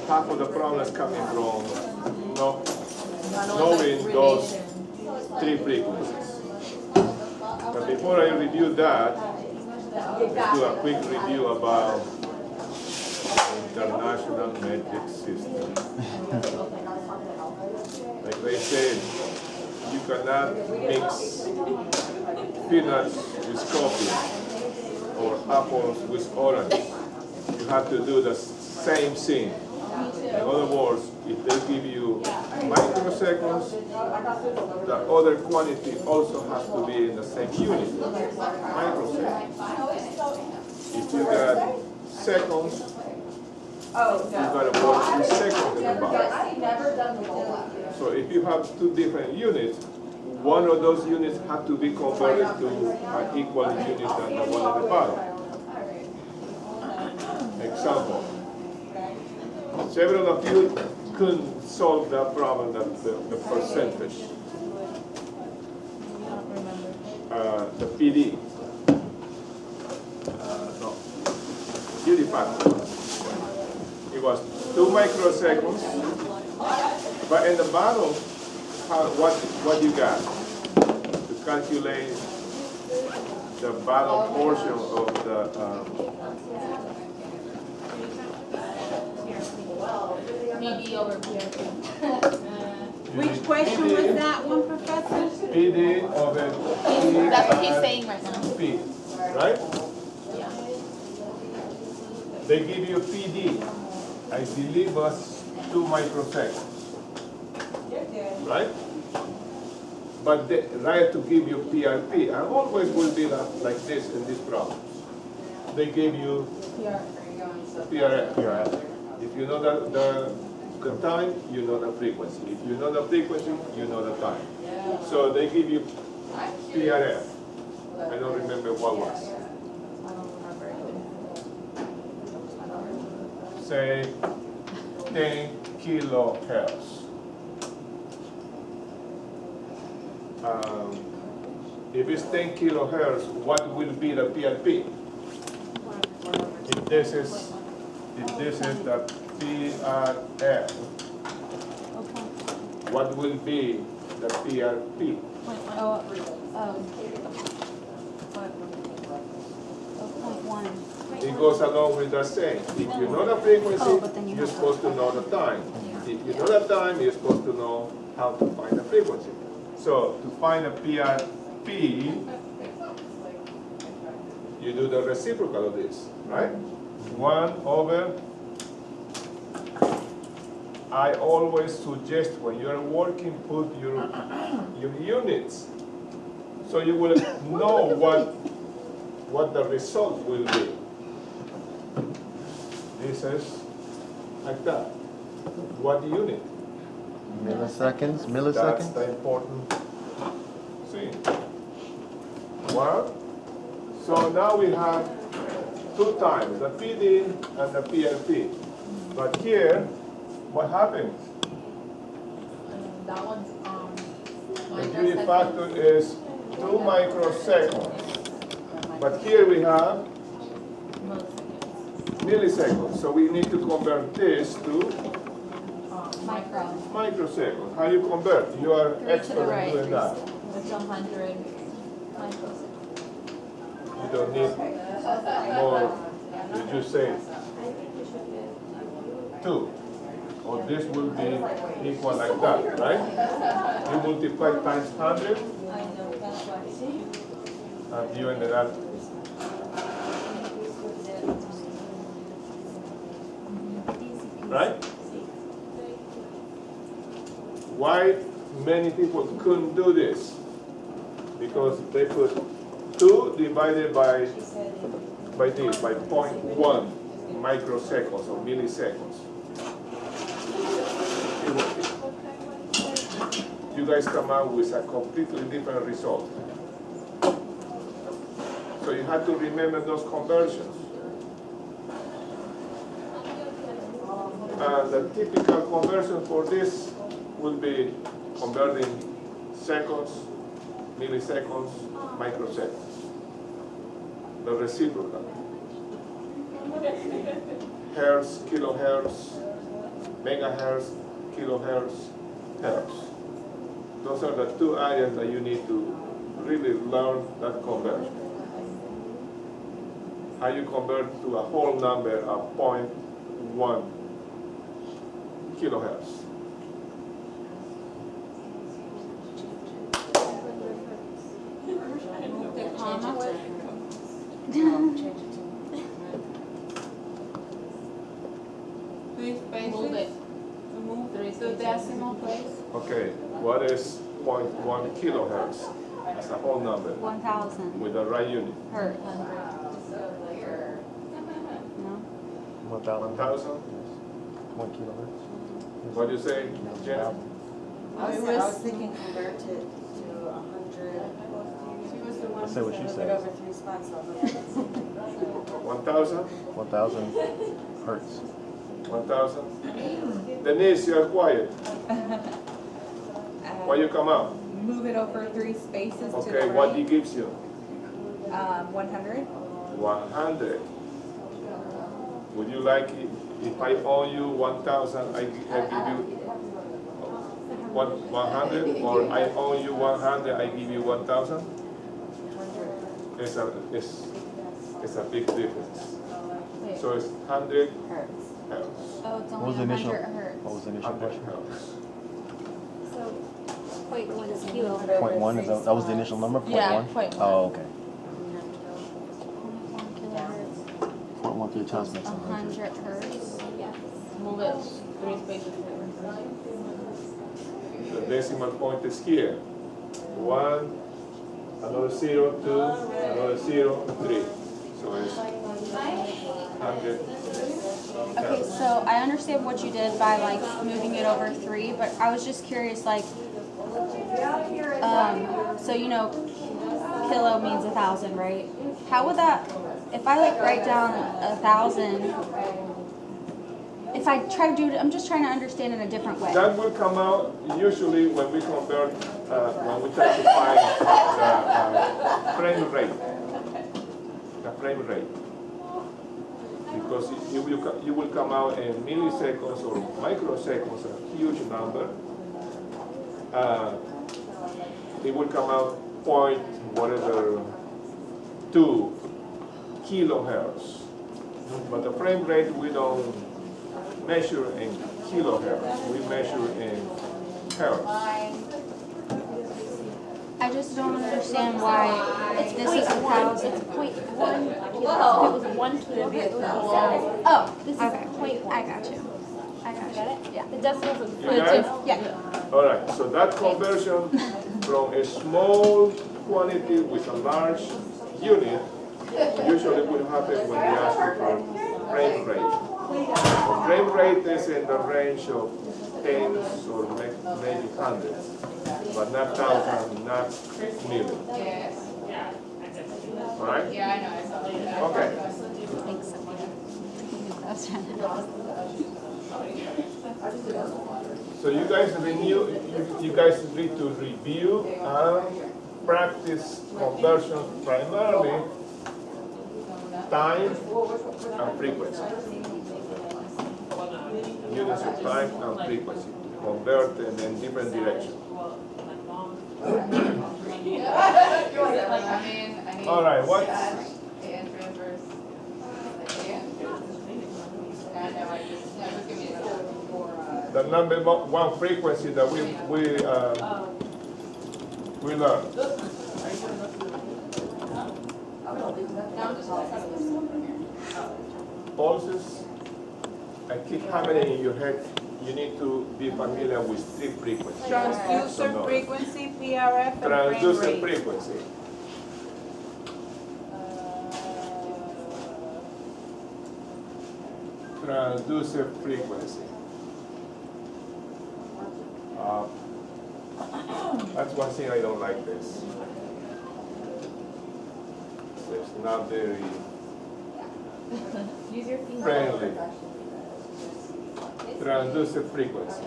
half of the problem is coming from knowing those three frequencies. But before I review that, let's do a quick review about international metric system. Like they said, you cannot mix peanuts with coffee or apples with orange. You have to do the same thing. In other words, if they give you microseconds, the other quantity also has to be in the same unit, microseconds. If you got seconds, you got to work with seconds in the bottom. So if you have two different units, one of those units have to be converted to an equal unit than the one at the bottom. Example. Several of you couldn't solve that problem, the percentage. The PD. No. Duty factor. It was 2 microseconds. But in the bottom, what you got to calculate the bottom portion of the PD over PRP. Which question was that one, Professor? PD over P. That's what he's saying right now. P, right? Yeah. They give you PD. I believe was 2 microseconds. Right? But they right to give you PRP, and always will be like this in these problems. They give you PRF. If you know the time, you know the frequency. If you know the frequency, you know the time. So they give you PRF. I don't remember what was. Say 10 kilohertz. If it's 10 kilohertz, what will be the PRP? If this is the PRF, what will be the PRP? It goes along with the same. If you know the frequency, you're supposed to know the time. If you know the time, you're supposed to know how to find the frequency. So to find a PRP, you do the reciprocal of this, right? 1 over, I always suggest when you're working, put your units, so you will know what the result will be. This is like that. What unit? Milliseconds, That's milliseconds. the important thing. Well, so now we have 2 times, the PD and the PRP. But here, what happens? That one's The unit factor is 2 microseconds. But here we have milliseconds. So we need to convert this to microseconds. How you convert? You are expert in doing that. It's 100 microseconds. You don't need more. You just say 2. Or this will be equal like that, right? You multiply times 100, and you ended up. Right? Why many people couldn't do this? Because they put 2 divided by this, by 0.1 microseconds or milliseconds. You guys come out with a completely different result. So you have to remember those conversions. And the typical conversion for this will be converting seconds, milliseconds, microseconds. The reciprocal. Hertz, kilohertz, megahertz, kilohertz, hertz. Those are the two areas that you need to really learn that conversion. How you convert to a whole number of 0.1 kilohertz. The comma. Three spaces. Move it. Move Three the spaces. decimal place. Okay, what is 0.1 kilohertz as a whole number 1,000 with the right unit? hertz. No? 1,000. 1,000? 1 kilohertz. What do you say, Jen? I was thinking convert it to 100, She was the one. I say what she but said. over 3 spots, so I'll have it. 1,000? 1,000 hertz. 1,000? Denise, you're quiet. Why you come out? Move it over 3 spaces to the Okay, what right. he gives you? 100. 100. Would you like it if I owe you 1,000, I give you 100, or I owe you 100, I give you 1,000? It's a big difference. Wait. So it's 100 Hertz. hertz. Oh, it's What was only the initial? 100 hertz. What was the initial 100 question? hertz. So, point one is Move kilo. it over 0.1, is 3 that was the initial number? Yeah, 0.1? 0.1. Oh, okay. 1 kilohertz. 0.1 3 times makes 100 hertz. Yes. Move it 3 spaces forward. The decimal point is here. 1, another 0, 2, another 0, 3. So it's 100. Okay, so I understand what you did by like moving it over 3, but I was just curious, like, so you know, kilo means 1,000, right? How would that, if I like write down 1,000, if I try to do it, I'm just trying to understand in a different way. That will come out usually when we convert, when we try to find the frame rate. The frame rate. Because you will come out in milliseconds or microseconds, a huge number. It will come out point whatever 2 kilohertz. But the frame rate we don't measure in kilohertz, we measure in hertz. I just don't understand why It's this is 1,000. It's 0.1 kilo. If it was 1 kilo, it would be 1,000. Oh, This is okay. 0.1. I got you. I got Got you. it? Yeah. The decimals is You got it? Yeah. All right, so that conversion from a small quantity with a large unit usually will happen when we ask you for frame rate. The frame rate is in the range of tens or maybe hundreds, but not thousands, not millions. All right? Okay. Thanks. I was trying to. So you guys need to review and practice conversion primarily time and frequency. Units of time and frequency. Convert them in different directions. All right, what? The number one frequency that we learned. Pulses. I keep having in your head. You need to be familiar with 3 frequencies. Transducer frequency, PRF, and frame Transducer rate. frequency. Transducer frequency. That's one thing I don't like this. It's not very Use your feet. friendly. Transducer frequency.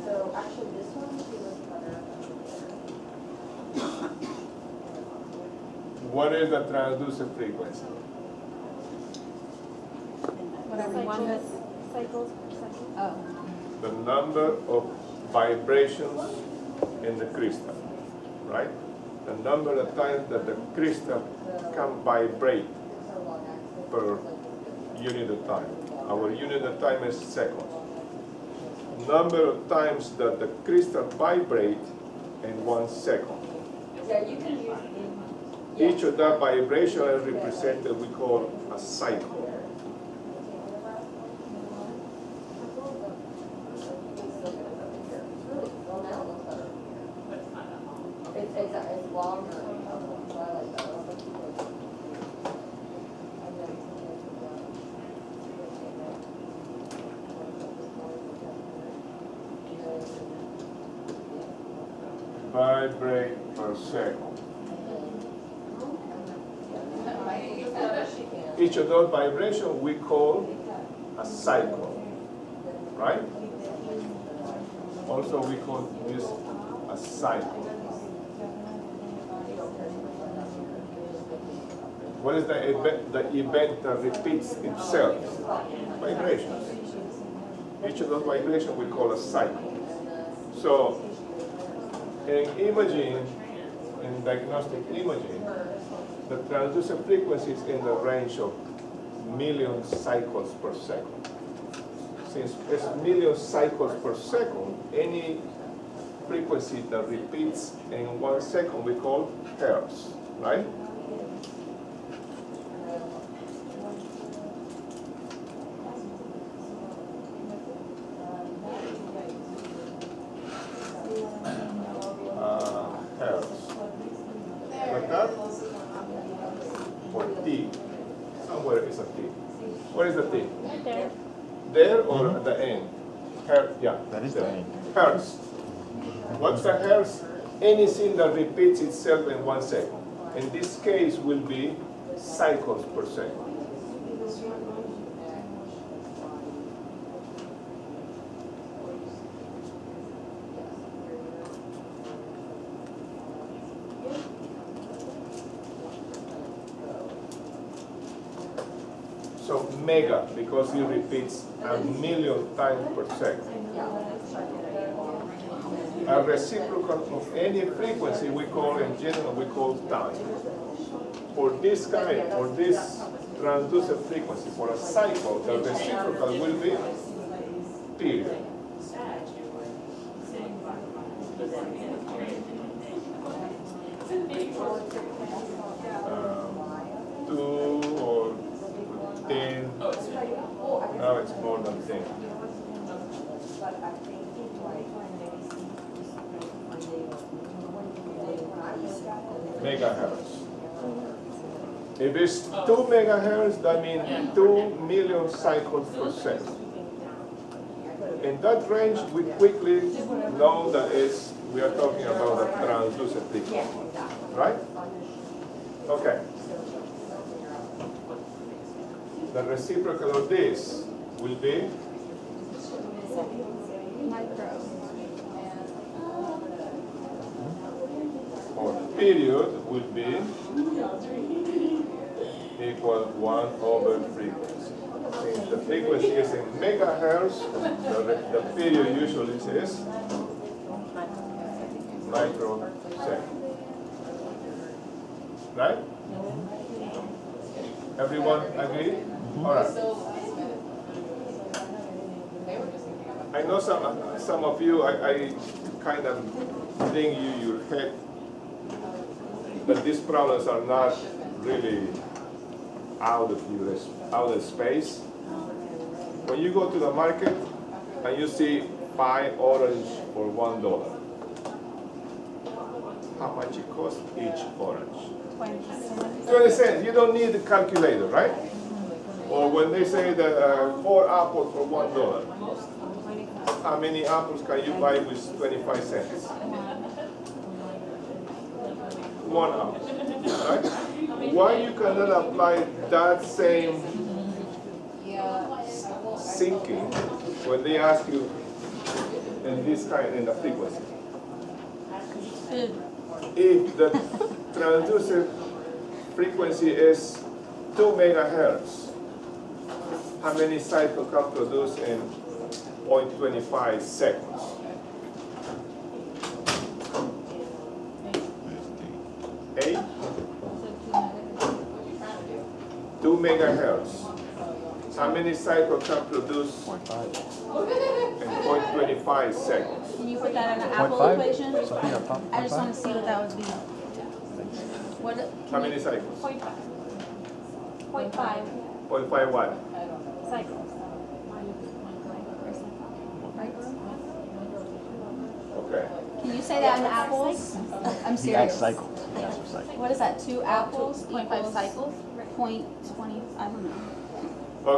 So actually this one, she was better. What is the transducer frequency? Whatever you want. cycles per second. Oh, The number of vibrations in the crystal, right? The number of times that the crystal can vibrate per unit of time. Our unit of time is seconds. Number of times that the crystal vibrates in 1 second. Yeah, you can use. Each of that vibration is represented, we call a cycle. It's longer. So I like that. Vibrate per second. Each of those vibrations we call a cycle, right? Also we call this a cycle. What is the event that repeats itself? Vibrations. Each of those vibrations we call a cycle. So in imaging, in diagnostic imaging, the transducer frequency is in the range of million cycles per second. Since it's million cycles per second, any frequency that repeats in 1 second we call hertz, right? Hertz. Like that? Or T. Somewhere is a T. Where is the T? Right there. There or at the end? Yeah. That is the there. end. Hertz. What's the hertz? Anything that repeats itself in 1 second. In this case will be cycles per second. So mega, because it repeats a million times per second. A reciprocal of any frequency we call, in general, we call time. For this kind, for this transducer frequency, for a cycle, the reciprocal will be period. Two or 10, now it's more than 10. Megahertz. If it's 2 megahertz, that means 2 million cycles per second. In that range, we quickly know that we are talking about a transducer frequency, right? Okay. The reciprocal of this will be micro. or period will be equal 1 over frequency. Since the frequency is in megahertz, the period usually is microsecond. Right? Everyone agree? All right. I know some of you, I kind of think your head, but these problems are not really out of space. When you go to the market and you see 5 orange for $1, how much it costs each orange? 20 cents. You don't need the calculator, right? Or when they say that 4 apples for $1, how many apples can you buy with 25 cents? 1 apple, right? Why you cannot apply that same thinking when they ask you in this kind, in the frequency? If the transducer frequency is 2 megahertz, How many cycles can produce in 0.25 seconds? 8? 2 megahertz. How many cycles can produce 0.5. in 0.25 seconds? Can you put that in an apple 0.5? equation? Something up top, I just 0.5? want to see what that would be. What? How many cycles? 0.5. 0.5 0.5 what? cycles. Okay. Can you say that in apples? I'm The serious. cycles. He asked for cycles. What is that? 2 apples 0.5 equals cycles. 0.20. I don't know.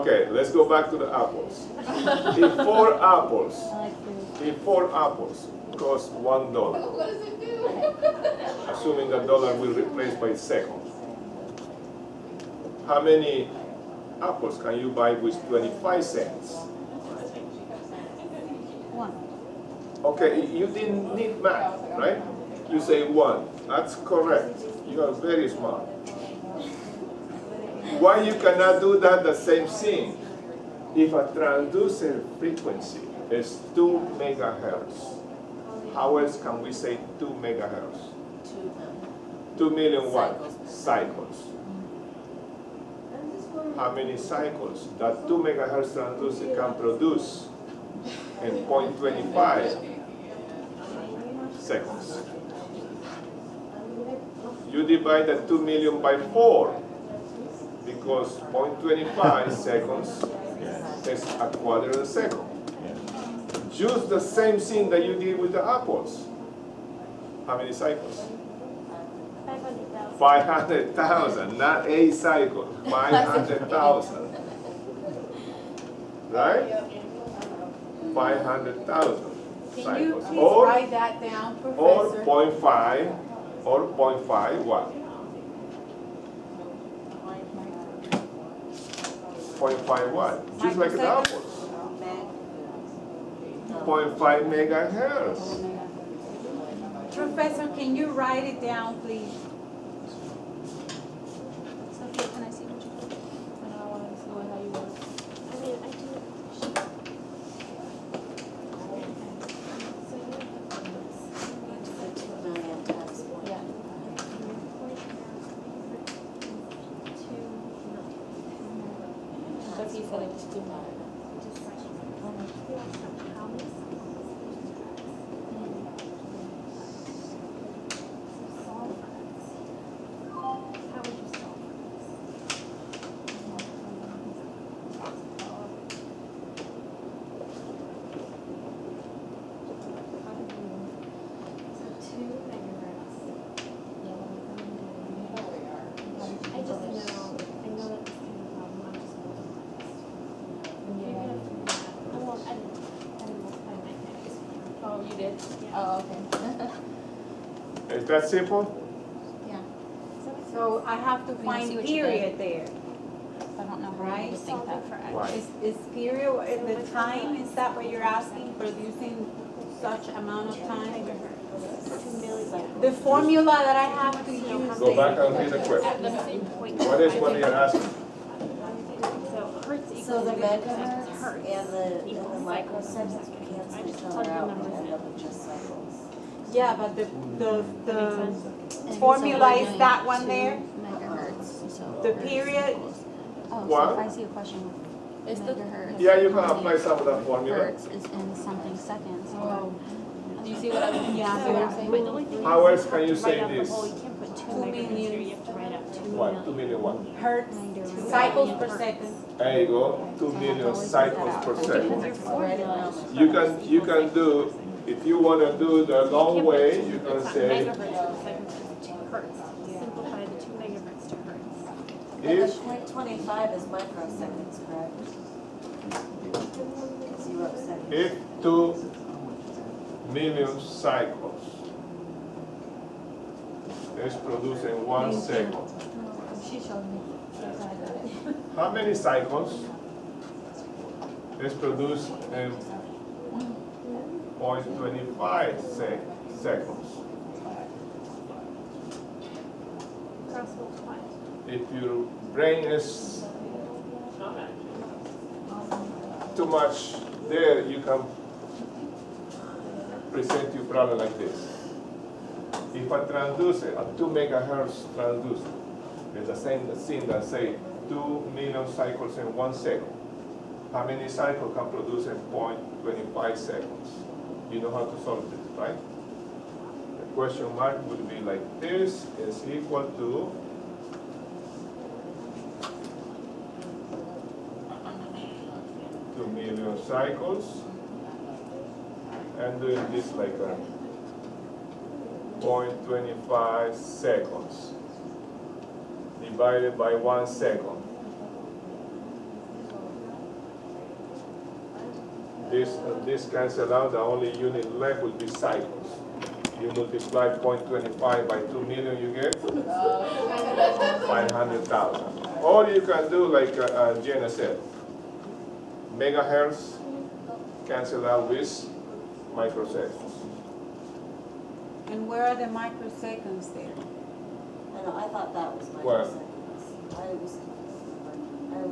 Okay, let's go back to the apples. If 4 apples, I like food. if 4 apples cost $1, assuming the dollar will replace by second, how many apples can you buy with 25 cents? 1. Okay, you didn't need math, right? You say 1. That's correct. You are very smart. Why you cannot do that the same thing? If a transducer frequency is 2 megahertz, how else can we say 2 megahertz? 2 million what? Cycles. How many cycles that 2 megahertz transducer can produce in 0.25 seconds? You divide the 2 million by 4 because 0.25 seconds is a quarter of a second. Use the same thing that you did with the apples. How many cycles? 500,000. 500,000, not 8 cycles, 500,000. Right? 500,000 Can you cycles. please Or write that down, or Professor? 0.5 or 0.5 what? 0.5 what? Just like the Microseconds? apples. 0.5 megahertz. Professor, can you write it down, please? Sophia, can I see what you put? I know I wanted to see how you work. I mean, I do. So you Yeah. But he said it was 2 million. How would you solve I just know, I know that's kind of a problem, I'm just going to You're gonna figure it out. Oh, well, I didn't multiply my next. Oh, you did? Yeah. Oh, okay. Is that simple? Yeah. So I have to see find what you period there. I don't know how Right. you would think that. Why? Is period at the time, is that what you're asking, producing such amount of time? 2 million. The formula that I have to use Go back there. and read the question. Let me see. What is what you're asking? So hertz equals. So the 50% megahertz hertz and the equals microseconds cycles. we cancel I just each plugged other the out numbers and end in. up with just cycles. Yeah, but That makes sense. the formula is that one there? Megahertz. So The hertz period? equals- Oh, so What? if I see a question with It's the- megahertz. Yeah, you can how apply many some of that formula. Hertz is in something seconds. Oh. Do you see what I'm, Yeah. see what I'm saying? But the only thing How is else can you have to write say out the this? whole- You can't put 2 2 megahertz here, million. you have to write out 2 What? million. 2 million what? Hertz, Two cycles per hertz. second. There you go. 2 million cycles per Because second. your formula is You can do, if you want to do the long way, you can It's not say megahertz per second, it's 2 hertz. Simplify the 2 megahertz to hertz. And the if 0.25 is microseconds, correct? Because you wrote seconds. if 2 million cycles is produced in 1 second. She showed me. How many cycles is produced in 0.25 seconds? Cross multiply. If your brain is too much there, you can present you problem like this. If a transducer, a 2 megahertz transducer, is the same thing that say 2 million cycles in 1 second, how many cycles can produce in 0.25 seconds? You know how to solve this, right? The question mark would be like this is equal to 2 million cycles, and doing this like a 0.25 seconds divided by 1 second. This cancel out, the only unit left would be cycles. You multiply 0.25 by 2 million, you get 500,000. Or you can do like Jenna said, megahertz cancel out with microseconds. And where are the microseconds there? I know, I thought that was Well- microseconds. I was.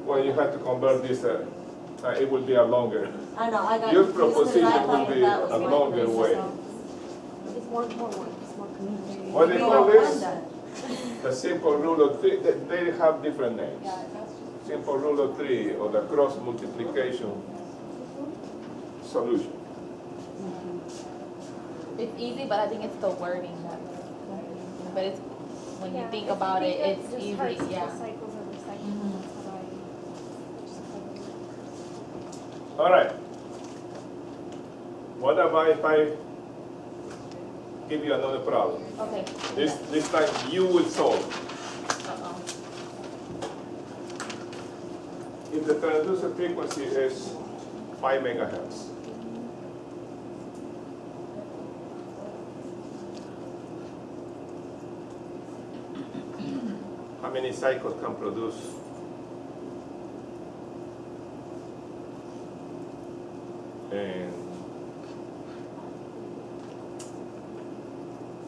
Well, you have to convert this, it would be a longer. I know, I got Your confused 'cause proposition I would thought be that was a longer way. It's more work, it's more communication. What they We call don't this? want that. The simple rule of three, they have different names. Simple rule of three or the cross multiplication solution. It's easy, but I think it's the wording that, but it's, when you Yeah, think if about it, think of it's just easy, hertz per yeah. cycles over seconds, that's how I just plug it in. All right. What about if I give you another problem? Okay. This time you will solve. Uh-oh. If the transducer frequency is 5 megahertz, how many cycles can produce? And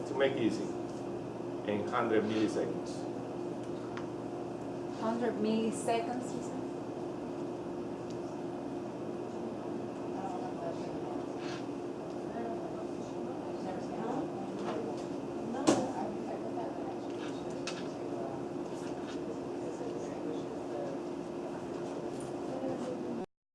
to make easy, in 100 milliseconds. 100 milliseconds, you said?